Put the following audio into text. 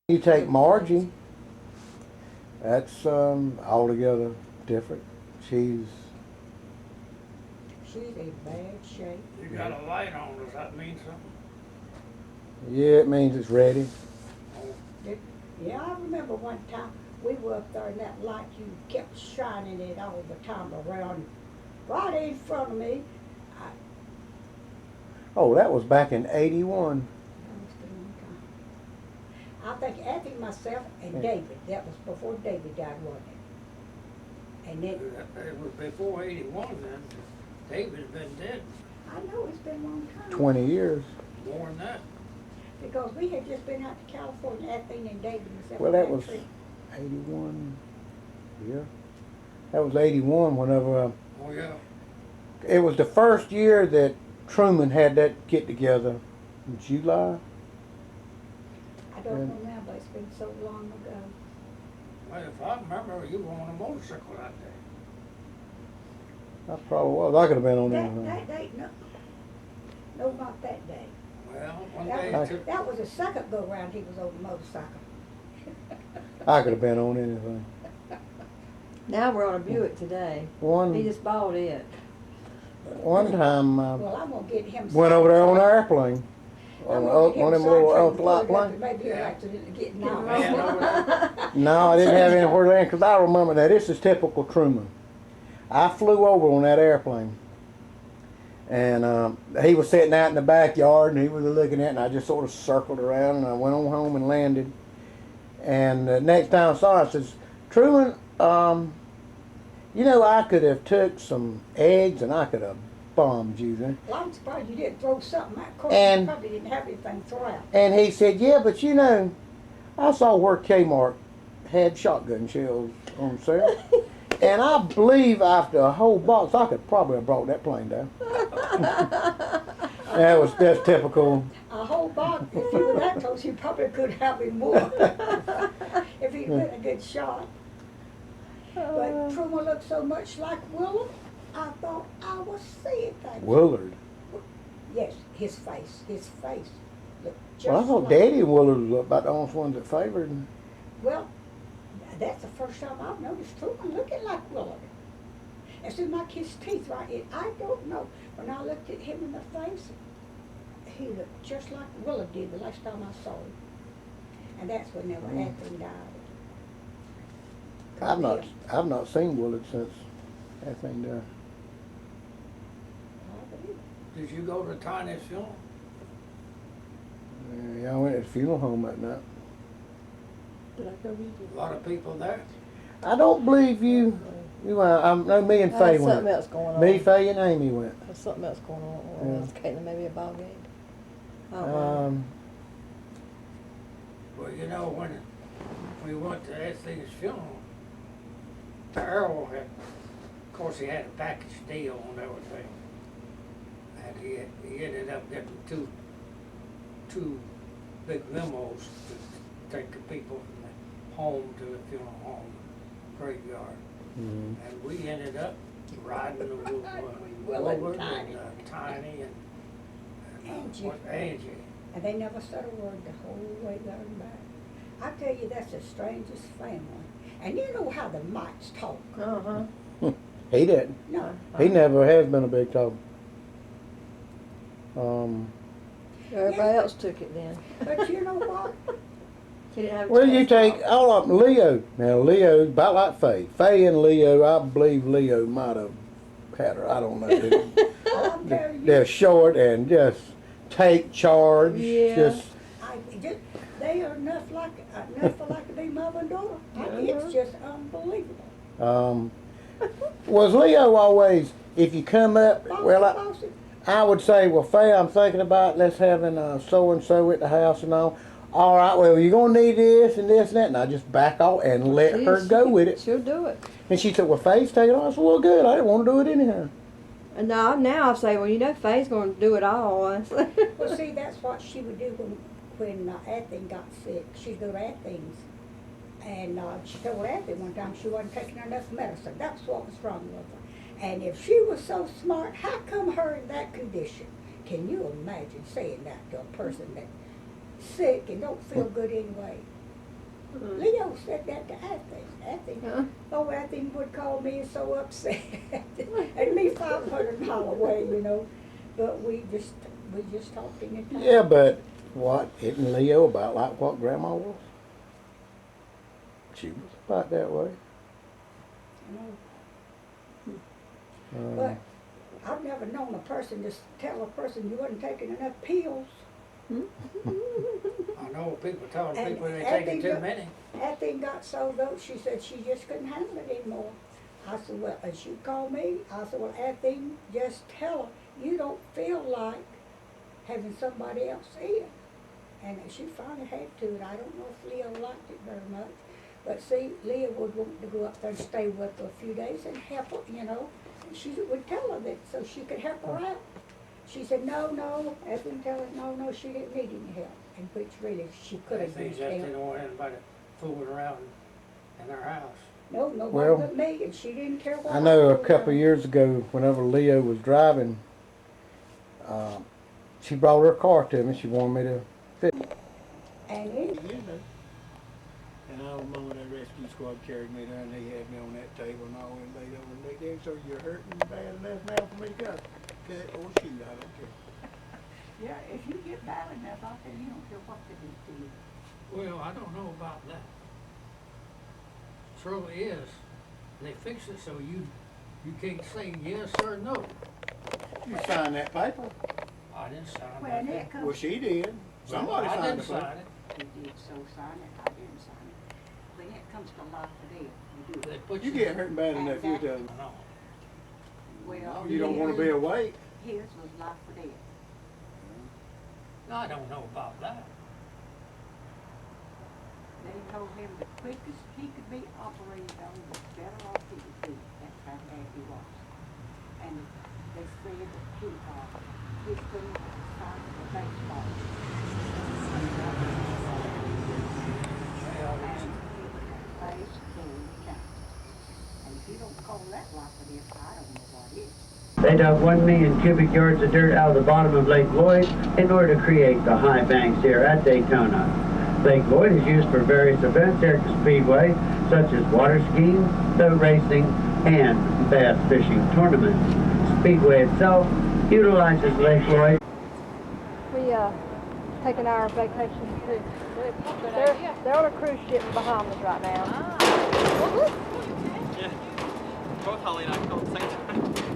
You take Margie, that's altogether different. She's in bad shape. You got a light on, does that mean something? yeah, it means it's ready. Yeah, I remember one time we were up there and that light, you kept shining it all the time around, right in front of me. Oh, that was back in '81. I think Anthony, myself, and David. That was before David died, wasn't it? And then It was before '81 then. David's been dead I know it's been a long time. 20 years. more than that. Because we had just been out to California, Anthony and David and stuff. Well, that was 81. Yeah, that was '81. Whenever Oh, yeah. it was the first year that Truman had that get together in July. I don't remember. It's been so long ago. Well, if I remember, you were on a motorcycle that day. I probably was. I could have been on That there. day, no, not that day. Well, one That day, was, took- that was the second go round he was on the motorcycle. I could have been on anything. Now we're on a Buick today. He One just bought it. time Well, I'm gonna get him. went over there on an airplane. I'm On gonna get one of him them little sidetracked ultralight and pull it up planes. and maybe he'll Yeah. accidentally get Get knocked. ran over there. No, I didn't have anywhere to land because I remember that. This is typical Truman. I flew over on that airplane. And he was sitting out in the backyard and he was looking at it and I just sort of circled around and I went on home and landed. And the next time I saw him, I says, Truman, you know, I could have took some eggs and I could have bombed you then. Well, I'm surprised you didn't throw something out. Of course, And- you probably didn't have anything to throw out. And he said, yeah, but you know, I saw where Kmart had shotgun shells on sale. And I believe after a whole box, I could probably have brought that plane down. That's typical. A whole box, if you were that close, you probably could have him more. If he'd been a good shot. But Truman looked so much like Willem, I thought I was seeing things. Willard. Yes, his face looked just Well, I thought like. Daddy and Willard was about the only ones that favored him. Well, that's the first time I've noticed Truman looking like Willard. It seemed like his teeth right in. I don't know. When I looked at him in the face, he looked just like Willard did the last time I saw him. And that's whenever Anthony died. I've not seen Willard since that thing died. I believe it. Did you go to Tiny's funeral? Yeah, I went to the funeral home that night. Did I go with you? A lot of people there. I don't believe you. You went. I know me and Faye There's went. something else going on. Me, Faye, and Amy went. There's something else going on. Yeah. Or else Caitlin, maybe a ball game. I don't know. Well, you know, when we went to Anthony's funeral, Earl had, of course, he had a package deal and everything. And he ended up getting two big limos to take the people from the home to the funeral home graveyard. Mhm. And we ended up riding with Willard and Willard Tiny. and Tiny and Angie. Angie. And they never said a word the whole way there and back. I tell you, that's the strangest family. And you know how the Myatts talk. Uh-huh. He didn't. No, He never has been a big talker. Everybody else took it then. but you know what? He didn't have a Well, you chance. take all of them. Leo. Now, Leo's about like Faye. Faye and Leo, I believe Leo might have had her. I don't know. All I'm telling you, They're short and just take charge. Yeah. Just they are enough alike to be mother and daughter. It's just unbelievable. was Leo always, if you come up, well, Bossy. I would say, well, Faye, I'm thinking about let's having so-and-so at the house and all. All right, well, you're going to need this and this and that. And I just back off and let her go with it. She'll do it. And she said, well, Faye's taking off. I said, well, good. I didn't want to do it anyhow. And now I say, well, you know, Faye's going to do it all. Well, see, that's what she would do when Anthony got sick. She'd go to Anthony's. And she told Anthony one time she wasn't taking enough medicine. That's what was wrong with her. And if she was so smart, how come her in that condition? Can you imagine saying that to a person that's sick and don't feel good anyway? Leo said that to Athing. Huh? Oh, Athing would call me so upset. And me 500 mile away, you know. But we just talked in it. Yeah, but what, isn't Leo about like what Grandma was? She was about that way. But I've never known a person to tell a person you wasn't taking enough pills. I know people telling And people they Athing taking too got- many. That got so though, she said she just couldn't handle it anymore. I said, well, and she called me, I said, well, Athing, just tell her, you don't feel like having somebody else in. And she finally had to, and I don't know if Leah liked it very much. But see, Leah would want to go up there and stay with her a few days and help her, you know. And she would tell her that so she could help her out. She said, no, Athing tell her, no, she didn't need any help. And which really, she could They have think used just help. didn't want anybody fooling around in their house. No, nobody Well, but me, and she didn't care what I know a was couple of doing. years ago, whenever Leo was driving, she brought her car to me. She wanted me to fit. And it, And I remember that rescue squad carried me down, they had me on that table and all, and laid over and laid there, so you're hurting bad enough now for me to go. Cut or shoot, I don't care. yeah, if you get bad enough out there, you don't care what they do to you. Well, I don't know about that. True is, they fix it so you can't say yes or no. You signed that paper? I didn't sign When that. it comes, Well, she did. Somebody I signed didn't the paper. sign it. you did so sign it, I didn't sign it. When it comes to life or death, you do They it. put You get hurting bad enough, you tell me. No. Well, You don't wanna be awake. his was life or death. I don't know about that. They told him the quickest he could be operated on, the better off he would be. That's how bad he was. And they said that he couldn't sign the baseball. And he would have face full count. And if you don't call that life or death, I don't know what is. They dug 1 million cubic yards of dirt out of the bottom of Lake Lloyd in order to create the high banks here at Daytona. Lake Lloyd is used for various events here at the Speedway, such as water skiing, boat racing, and bass fishing tournaments. Speedway itself utilizes Lake Lloyd. We taking our vacation too. They're on a cruise ship in Bahamas right now. Yeah. Both Holly and I felt the same time.